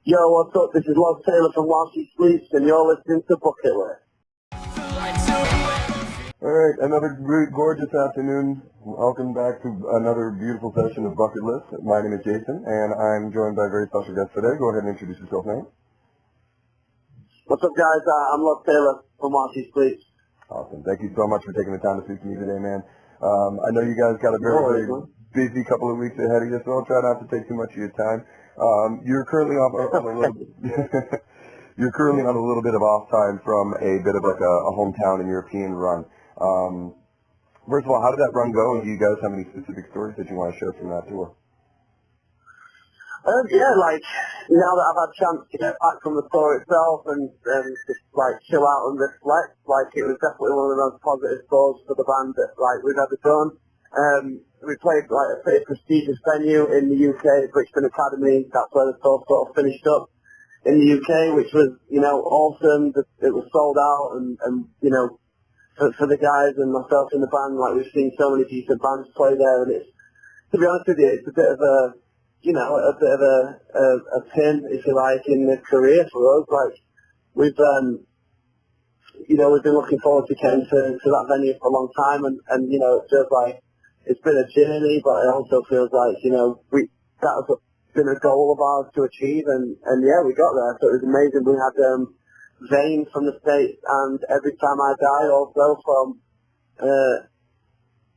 Yo, what's up? This is Los Taylor from While She Sleeps, and you're listening to Bucketlist. Alright, another gorgeous afternoon. Welcome back to another beautiful session of Bucketlist. My name is Jason, and I'm joined by a very special guest today. Go ahead and introduce yourself, man. What's up, guys? I'm Los Taylor from While She Sleeps. Awesome. Thank you so much for taking the time to speak to me today, man. I know you guys got a very busy couple of weeks ahead of you, so I'll try not to take too much of your time. You're currently on you're currently on a little bit of off time from a bit of like a hometown and European run. First of all, how did that run go? And do you guys have any specific stories that you want to share from that tour? Yeah, like, now that I've had a chance to get back from the tour itself and just, like, chill out and reflect, like, it was definitely one of the most positive tours for the band that, like, we've ever done. We played, like, a pretty prestigious venue in the UK, Brixton Academy. That's where the tour sort of finished up in the UK, which was, you know, awesome. It was sold out and you know, for the guys and myself in the band, like, we've seen so many decent bands play there, and it's, to be honest with you, it's a bit of a, you know, a bit of a pin, if you like, in the career for us. Like, we've, you know, we've been looking forward to getting to that venue for a long time, and you know, it feels like it's been a journey, but it also feels like, you know, that has been a goal of ours to achieve, and yeah, we got there, so it was amazing. We had Vane from the States and Every Time I Die also from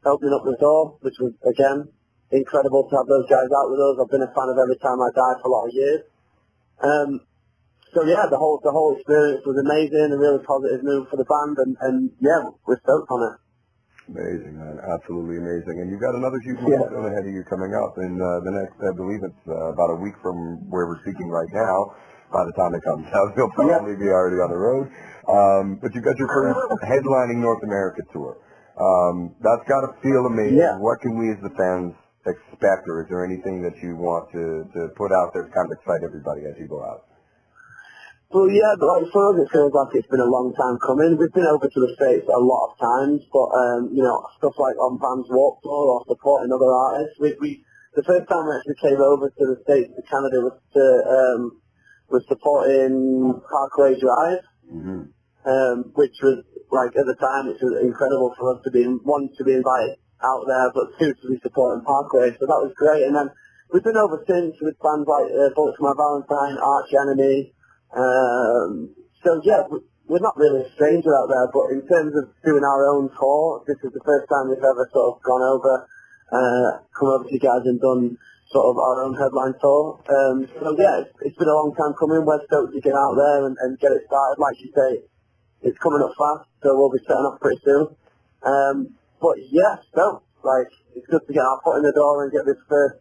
opening up the door, which was, again, incredible to have those guys out with us. I've been a fan of Every Time I Die for a lot of years. So yeah, the whole experience was amazing, a really positive move for the band, and yeah, we're stoked on it. Amazing, man. Absolutely amazing. And you've got another huge milestone ahead of you coming up in the next, I believe it's about a week from where we're speaking right now. By the time it comes out, you'll probably be already on the road. But you've got your first headlining North America tour. That's got to feel amazing. Yeah. What can we as the fans expect, or is there anything that you want to put out there to kind of excite everybody as you go out? Well, yeah, but like for us, it feels like it's been a long time coming. We've been over to the States a lot of times, but you know, stuff like on Band's Warped Tour or supporting other artists. The first time we actually came over to the States, to Canada, was supporting Parkway Drive, which was, like, at the time, it was incredible for us to be, one, to be invited out there, but two, to be supporting Parkway, so that was great. And then we've been over since with bands like Bullets for My Valentine, Arch Enemy. So yeah, we're not really a stranger out there, but in terms of doing our own tour, this is the first time we've ever sort of gone over, come over to you guys and done sort of our own headline tour. So yeah, it's been a long time coming. We're stoked to get out there and get it started. Like you say, it's coming up fast, so we'll be setting off pretty soon. But yeah, so like, it's good to get our foot in the door and get this first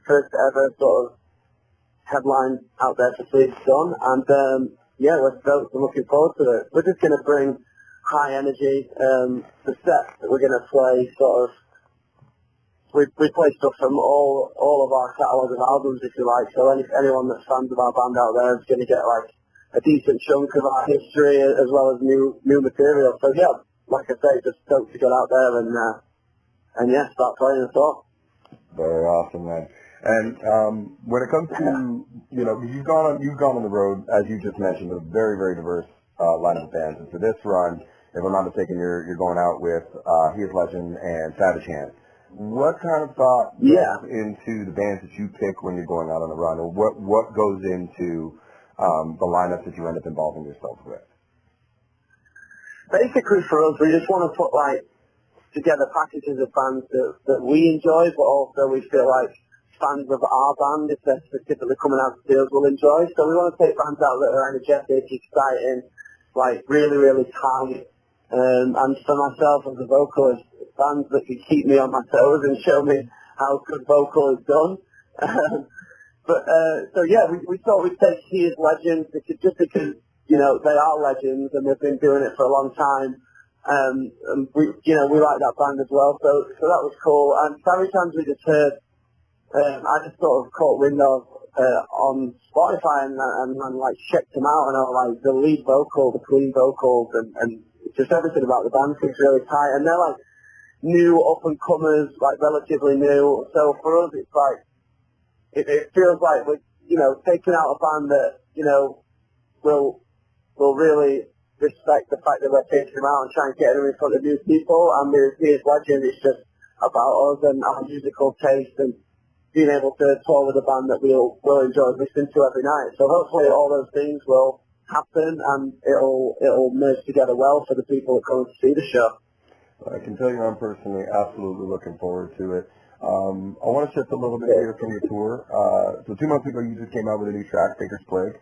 ever sort of headline out there for Sleeps done, and yeah, we're stoked and looking forward to it. We're just going to bring high energy. The set that we're going to play, sort of, we play stuff from all of our catalogue of albums, if you like, so anyone that's fans of our band out there is going to get like a decent chunk of our history as well as new material. So yeah, like I say, just stoked to get out there and yeah, start playing the song. Very awesome, man. And when it comes to, you know, you've gone on the road, as you just mentioned, a very, very diverse lineup of bands. And for this run, if I'm not mistaken, you're going out with He Is Legend and Savage Hands. What kind of thought goes into the bands that you pick when you're going out on a run, or what goes into the lineups that you end up involving yourself with? Basically, for us, we just want to put like together packages of bands that we enjoy, but also we feel like fans of our band, if they're specifically coming out to see us, will enjoy. So we want to take bands out that are energetic, exciting, like really, really tight. And for myself as a vocalist, bands that can keep me on my toes and show me how good vocal is done. So yeah, we thought we'd take He Is Legend just because, you know, they are legends and they've been doing it for a long time. And we like that band as well. So that was cool. And Savage Hands we just heard. I just sort of caught wind of on Spotify and like checked them out, and I was like, the lead vocal, the clean vocals, and just everything about the band seems really tight. And they're like new up and comers, like relatively new. So for us, it's like it feels like we're taking out a band that, will really respect the fact that we're taking them out and trying to get them in front of new people. And with His Legend, it's just about us and our musical taste and being able to tour with a band that we'll enjoy listening to every night. So hopefully all those things will happen and it'll merge together well for the people that come to see the show. I can tell you I'm personally absolutely looking forward to it. I want to shift a little bit here from your tour. So 2 months ago you just came out with a new track, Baker's Plague,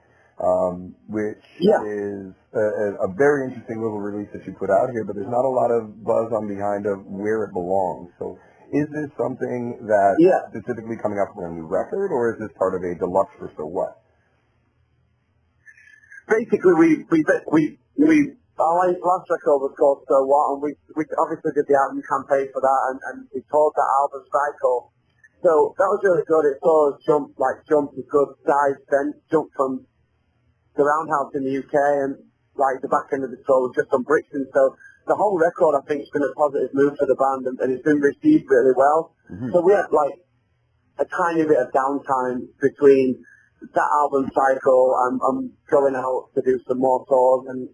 which is a very interesting little release that you put out here, but there's not a lot of buzz on behind of where it belongs. So is this something that's specifically coming up for a new record, or is this part of a deluxe for So What? Basically, our last record was called So What, and we obviously did the album campaign for that, and we toured that album cycle. So that was really good. It saw us jump a good size, then jump from the Roundhouse in the UK, and the back end of the tour was just on Brixton. So the whole record, I think, has been a positive move for the band, and it's been received really well. Mm-hmm. So we had a tiny bit of downtime between that album cycle and going out to do some more tours and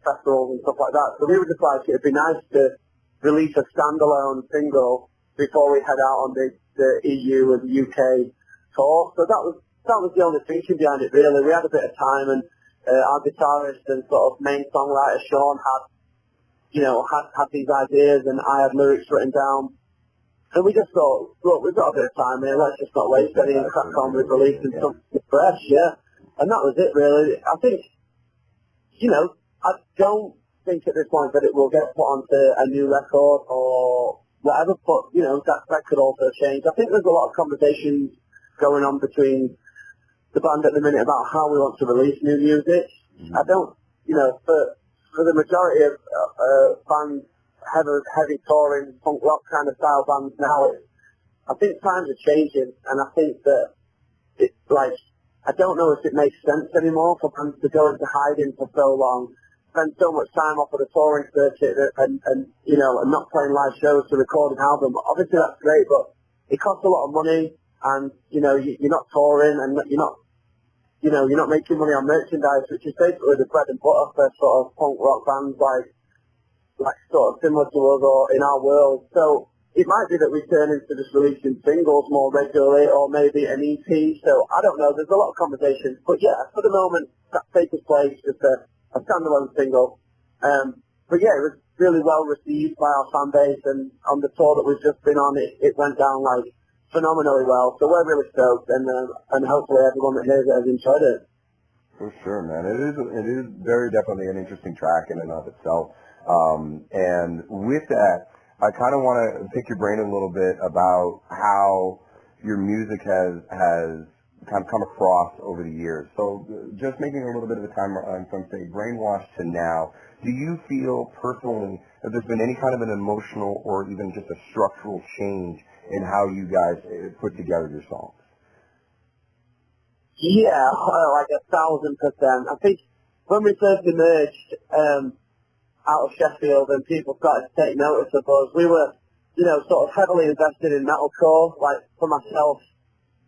festivals and stuff like that. So we were just like, it'd be nice to release a standalone single before we head out on the EU and the UK tour. So that was the only thinking behind it, really. We had a bit of time, and our guitarist and sort of main songwriter Sean had these ideas, and I had lyrics written down. And we just thought, look, we've got a bit of time here, let's just not waste any and crack on with releasing something fresh, And that was it, really. I think, I don't think at this point that it will get put onto a new record or whatever, but, that could also change. I think there's a lot of conversations going on between the band at the minute about how we want to release new music. Mm-hmm. I don't, for the majority of bands, heavy touring, punk rock kind of style bands now, I think times are changing, and I think that I don't know if it makes sense anymore for bands to go into hiding for so long, spend so much time off of the touring circuit and not playing live shows to record an album. Obviously that's great, but it costs a lot of money, and you're not touring, and you're not making money on merchandise, which is basically the bread and butter for sort of punk rock bands like sort of similar to us or in our world. So it might be that we turn into just releasing singles more regularly, or maybe an EP. So I don't know. There's a lot of conversations, but for the moment, that Baker's Place just a standalone single. But it was really well received by our fan base, and on the tour that we've just been on, it went down phenomenally well. So we're really stoked, and hopefully everyone that hears it has enjoyed it. For sure, man. It is very definitely an interesting track in and of itself. And with that, I kind of want to pick your brain a little bit about how your music has kind of come across over the years. So just making a little bit of a timeline from, say, Brainwashed to now, do you feel personally that there's been any kind of an emotional or even just a structural change in how you guys put together your songs? Yeah, 1,000%. I think when we first emerged out of Sheffield and people started to take notice of us, we were, sort of heavily invested in metalcore, for myself,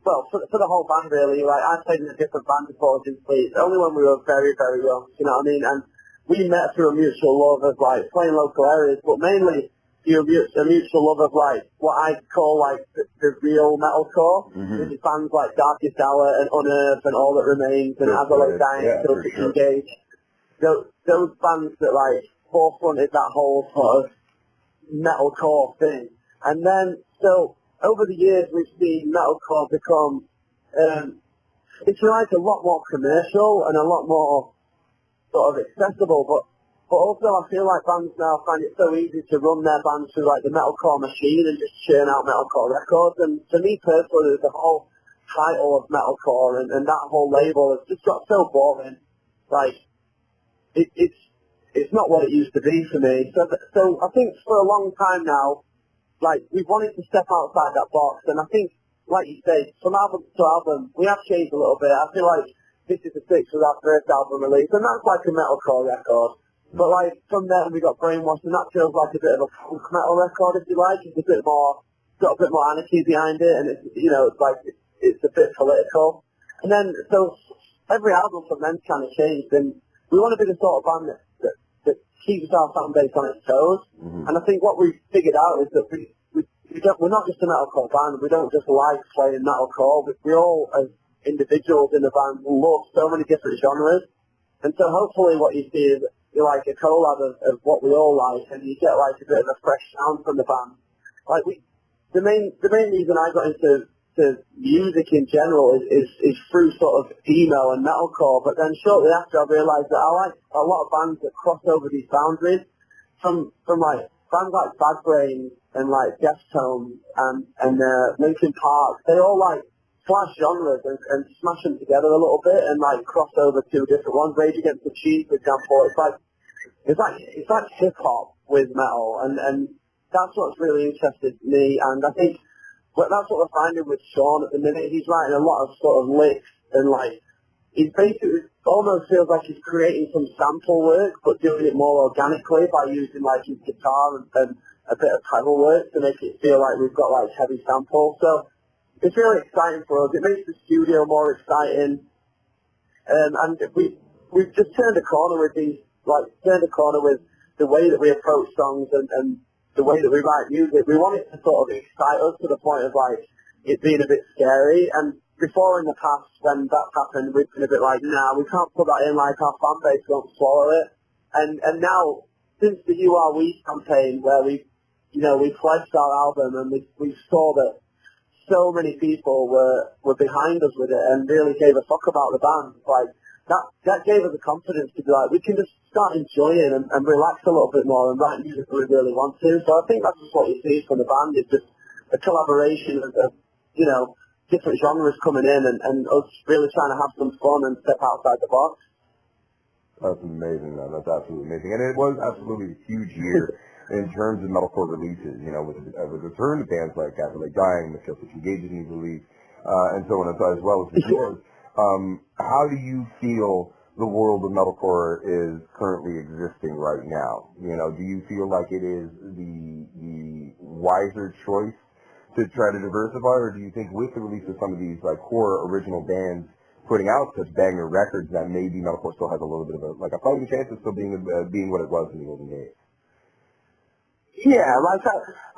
well, for the whole band really. I played in a different band before Gentil, only when we were very, very young, you know what I mean? And we met through a mutual love of playing local areas, but mainly through a mutual love of what I call the real metalcore, which is bands like Darkest Hour and Unearth and All That Remains and As I Lay Dying, Killswitch Engage. Those bands that forefronted that whole sort of metalcore thing. And then, so over the years we've seen metalcore become, it's a lot more commercial and a lot more sort of accessible, but also I feel like bands now find it so easy to run their bands through the metalcore machine and just churn out metalcore records. And to me personally, the whole title of metalcore and that whole label has just got so boring. It's not what it used to be for me. So I think for a long time now, we've wanted to step outside that box, and I think, like you say, from album to album, we have changed a little bit. I feel like This Is the Six was our first album release, and that's a metalcore record. But from there we got Brainwashed, and that feels like a bit of a punk metal record, if you like. It's a bit more, got a bit more anarchy behind it, and it's a bit political. And then, so every album from then kind of changed, and we want to be the sort of band that keeps our fan base on its toes. And I think what we figured out is that we're not just a metalcore band. We don't just like playing metalcore. We all, as individuals in the band, love so many different genres. And so hopefully what you see is like a collab of what we all like, and you get like a bit of a fresh sound from the band. Like the main reason I got into music in general is through sort of emo and metalcore, but then shortly after I realised that I like a lot of bands that cross over these boundaries from like bands like Bad Brains and like Deftones and Linkin Park. They all like flash genres and smash them together a little bit and like cross over two different ones. Rage Against the Machine, for example, it's like hip hop with metal, and that's what's really interested me. And I think that's what we're finding with Sean at the minute. He's writing a lot of sort of licks, and like he basically almost feels like he's creating some sample work, but doing it more organically by using like his guitar and a bit of pedal work to make it feel like we've got like heavy samples. So it's really exciting for us. It makes the studio more exciting, and we've just turned a corner with the way that we approach songs and the way that we write music. We want it to sort of excite us to the point of like it being a bit scary. And before in the past, when that's happened, we've been a bit like, nah, we can't put that in. Like our fan base won't swallow it. And now since the You Are We campaign, where we pledged our album and we saw that so many people were behind us with it and really gave a fuck about the band. Like that gave us the confidence to be like, we can just start enjoying and relax a little bit more and write music that we really want to. So I think that's just what you see from the band. It's just a collaboration of different genres coming in and us really trying to have some fun and step outside the box. That's amazing, man. That's absolutely amazing. And it was absolutely a huge year in terms of metalcore releases, with the return to bands like Catholic Dying, The Killswitch Engages New Release, and so on, as well as yours. How do you feel the world of metalcore is currently existing right now? Do you feel like it is the wiser choice to try to diversify, or do you think with the release of some of these like core original bands putting out such banger records that maybe metalcore still has a little bit of a fighting chance of still being what it was in the olden days? Yeah, like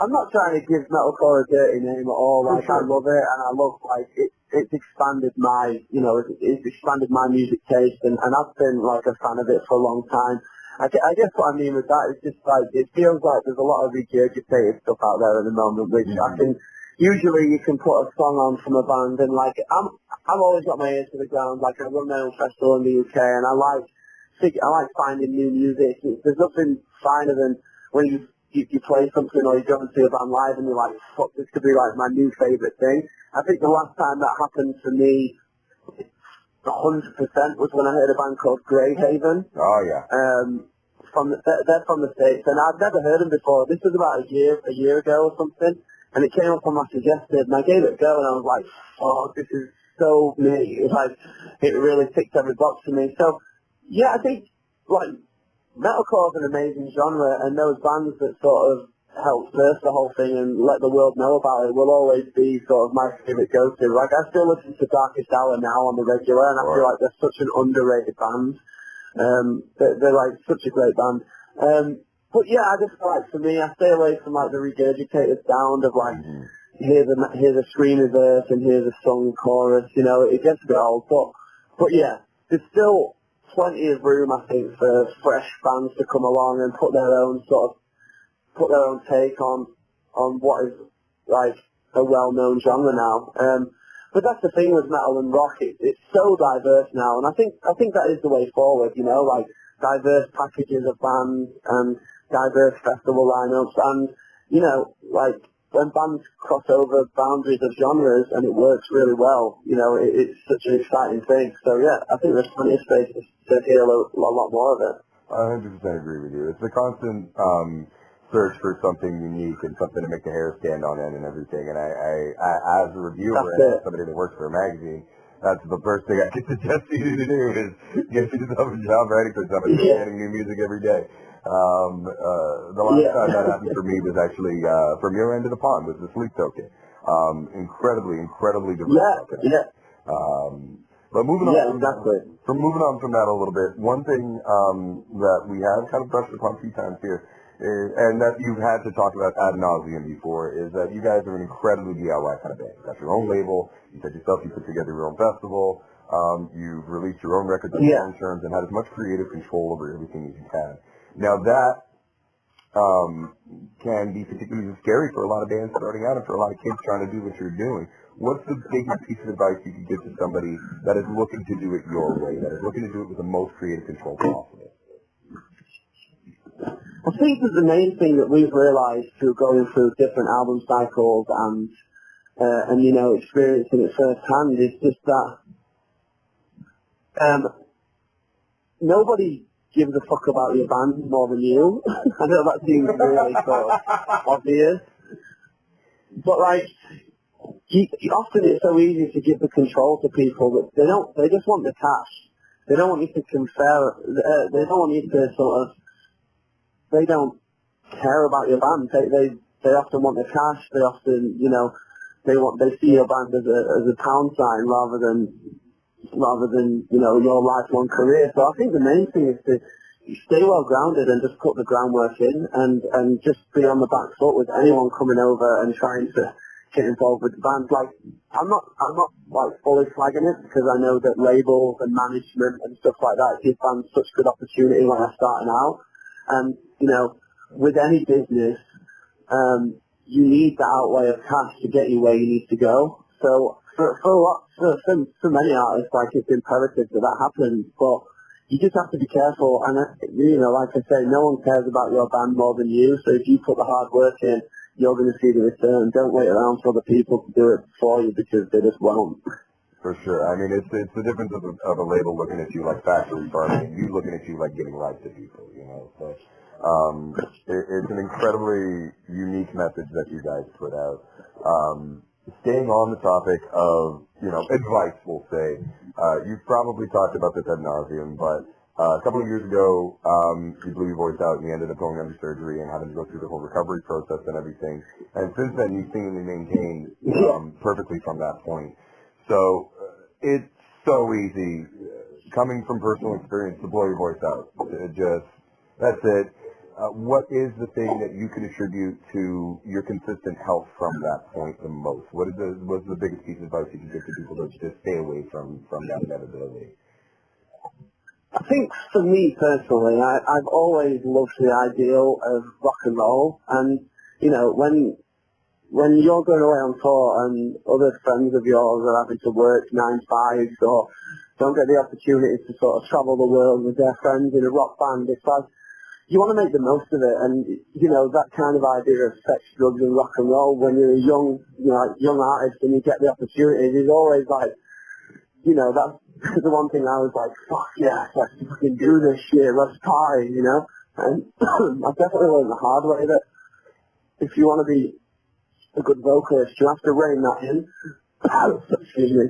I'm not trying to give metalcore a dirty name at all. Like I love it, and I love like it's expanded my it's expanded my music taste, and I've been like a fan of it for a long time. I guess what I mean with that is just like it feels like there's a lot of regurgitated stuff out there at the moment, which I can usually you can put a song on from a band, and like I've always got my ears to the ground. Like I run my own festival in the UK, and I like finding new music. There's nothing finer than when you play something or you go and see a band live and you're like, fuck, this could be like my new favourite thing. I think the last time that happened for me 100% was when I heard a band called Greyhaven. Oh yeah. They're from the States, and I'd never heard them before. This was about a year ago or something, and it came up on my suggested, and I gave it a go, and I was like, oh, this is so me. It was like, it really ticked every box for me. So, yeah, I think, like, metalcore is an amazing genre, and those bands that sort of help first the whole thing and let the world know about it will always be sort of my favourite go-to. Like, I still listen to Darkest Hour now on the regular, and I feel like they're such an underrated band. They're like such a great band. But yeah, I just feel like for me, I stay away from like the regurgitated sound of like, here's a screamy verse and here's a sung chorus, it gets a bit old. But yeah, there's still plenty of room, I think, for fresh bands to come along and put their own take on what is like a well-known genre now. But that's the thing with metal and rock; it's so diverse now, and I think that is the way forward. Like diverse packages of bands and diverse festival lineups, and like when bands cross over boundaries of genres and it works really well, it's such an exciting thing. So yeah, I think there's plenty of space to hear a lot more of it. I 100% agree with you. It's a constant search for something unique and something to make the hair stand on end and everything. And I as a reviewer and somebody that works for a magazine, that's the first thing I can suggest to you to do is get yourself a job writing for something, getting new music every day. The last time that happened for me was actually from your end of the pond, was the Sleep Token. Incredibly diverse. But moving on, exactly. Moving on from that a little bit, one thing that we have kind of brushed upon a few times here, and that you've had to talk about ad nauseum before, is that you guys are an incredibly DIY kind of band. You got your own label. You said yourself you put together your own festival. You've released your own records on your own terms and had as much creative control over everything as you can. Now that can be particularly scary for a lot of bands starting out and for a lot of kids trying to do what you're doing. What's the biggest piece of advice you could give to somebody that is looking to do it your way, that is looking to do it with the most creative control possible? I think that the main thing that we've realised through going through different album cycles and you know, experiencing it firsthand is just that nobody gives a fuck about your band more than you. I know that seems really sort of obvious, but like, often it's so easy to give the control to people that they just want the cash. They don't want you to compare, they don't want you to sort of, they don't care about your band. They often want the cash. They often, you know, they see your band as a pound sign rather than, you know, your lifelong career. So I think the main thing is to stay well grounded and just put the groundwork in and just be on the back foot with anyone coming over and trying to get involved with the band. Like, I'm not like fully flagging it because I know that labels and management and stuff like that give bands such good opportunity when they're starting out. And, you know, with any business, you need the outlay of cash to get you where you need to go. So for many artists, like, it's imperative that happens, but you just have to be careful. And, you know, like I say, no one cares about your band more than you. So if you put the hard work in, you're going to see the return. Don't wait around for other people to do it for you because they just won't. For sure. I mean, it's the difference of a label looking at you like factory farming and you looking at you like giving rights to people, you know. So it's an incredibly unique message that you guys put out. Staying on the topic of, you know, advice, we'll say, you've probably talked about this ad nauseum, but a couple of years ago, you blew your voice out and you ended up going under surgery and having to go through the whole recovery process and everything. And since then, you've seemingly maintained perfectly from that point. So it's so easy, coming from personal experience, to blow your voice out. That's it. What is the thing that you can attribute to your consistent health from that point the most? What's the biggest piece of advice you can give to people to just stay away from that inevitability? I think for me personally, I've always loved the ideal of rock and roll, and you know, when you're going away on tour and other friends of yours are having to work 9-5s or don't get the opportunity to sort of travel the world with their friends in a rock band, it's like you want to make the most of it. And you know, that kind of idea of sex, drugs, and rock and roll when you're a young artist and you get the opportunity is always like, you know, that's the one thing I was like, fuck yeah, let's fucking do this shit, let's party, you know. And I've definitely learned the hard way that if you want to be a good vocalist, you have to rein that in. Excuse me.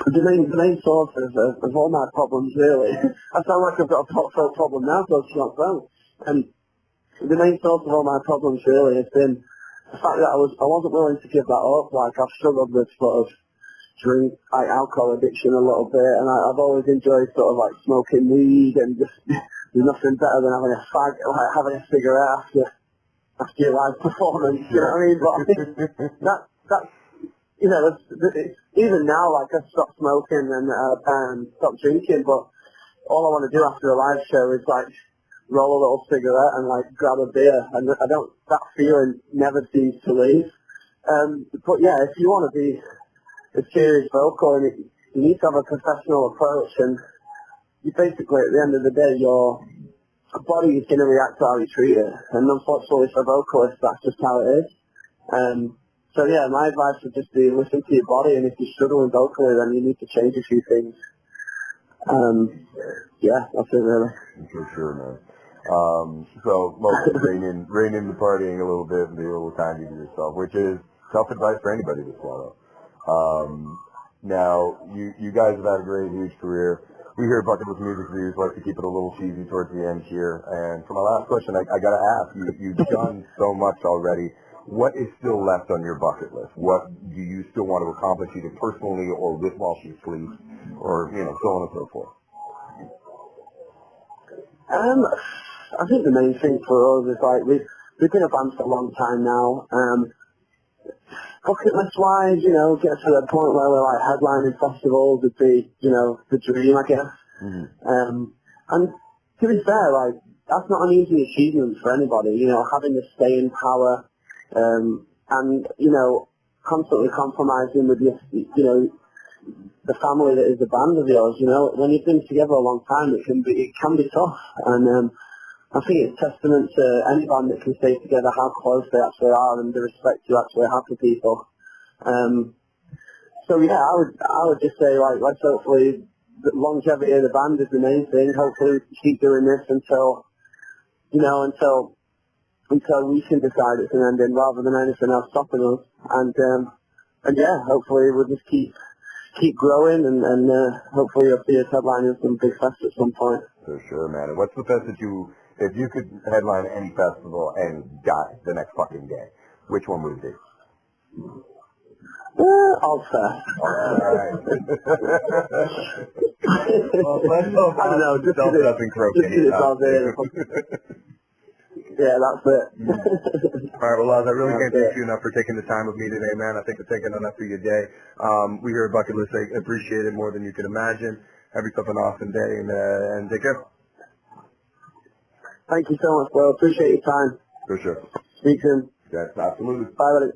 The main source of all my problems, really, I sound like I've got a throat problem now, so it's not phone. And the main source of all my problems, really, has been the fact that I wasn't willing to give that up. Like, I've struggled with sort of alcohol addiction a little bit, and I've always enjoyed sort of like smoking weed, and just there's nothing better than having a fag, like having a cigarette after your live performance, you know what I mean? But I think that's you know, it's, even now, like, I've stopped smoking and stopped drinking, but all I want to do after a live show is like roll a little cigarette and like grab a beer, and that feeling never seems to leave. But yeah, if you want to be a serious vocal, and you need to have a professional approach, and you basically, at the end of the day, your body is going to react to how you treat it, and unfortunately for vocalists, that's just how it is. So yeah, my advice would just be listen to your body, and if you're struggling vocally, then you need to change a few things. Yeah, that's it really. For sure, man. So mostly rein in the partying a little bit and be a little kinder to yourself, which is tough advice for anybody to swallow. Now, you guys have had a great, huge career. We here at Bucketlist Music Reviews like to keep it a little cheesy towards the end here. And for my last question, I got to ask, you've done so much already. what is still left on your bucket list? What do you still want to accomplish either personally or with Walsh's Sleep or, so on and so forth? I think the main thing for us is like we've been a band for a long time now. Bucket list wise, get to the point where we're like headlining festivals would be, the dream, I guess. Mm-hmm. And to be fair, like that's not an easy achievement for anybody, having the staying power, and constantly compromising with your, the family that is the band of yours. When you've been together a long time, it can be tough, and I think it's testament to any band that can stay together how close they actually are and the respect you actually have for people. So yeah, I would just say like let's hopefully the longevity of the band is the main thing. Hopefully we can keep doing this until we can decide it's an ending rather than anything else stopping us. And yeah, hopefully we'll just keep growing and hopefully you'll see us headlining some big fest at some point. For sure, man. And what's the fest that if you could headline any festival and die the next fucking day, which one would it be? Alfest. Alright. Well, let's hope I don't know, just up in croquet. Yeah, that's it. Alright, well, Laz, I really can't thank you enough for taking the time with me today, man. I think we're taking enough of your day. We here at Bucketlist appreciate it more than you can imagine. Have yourself an awesome day, and take care. Thank you so much, bro. Appreciate your time. For sure. Speak soon. Yes, absolutely. Bye, buddy.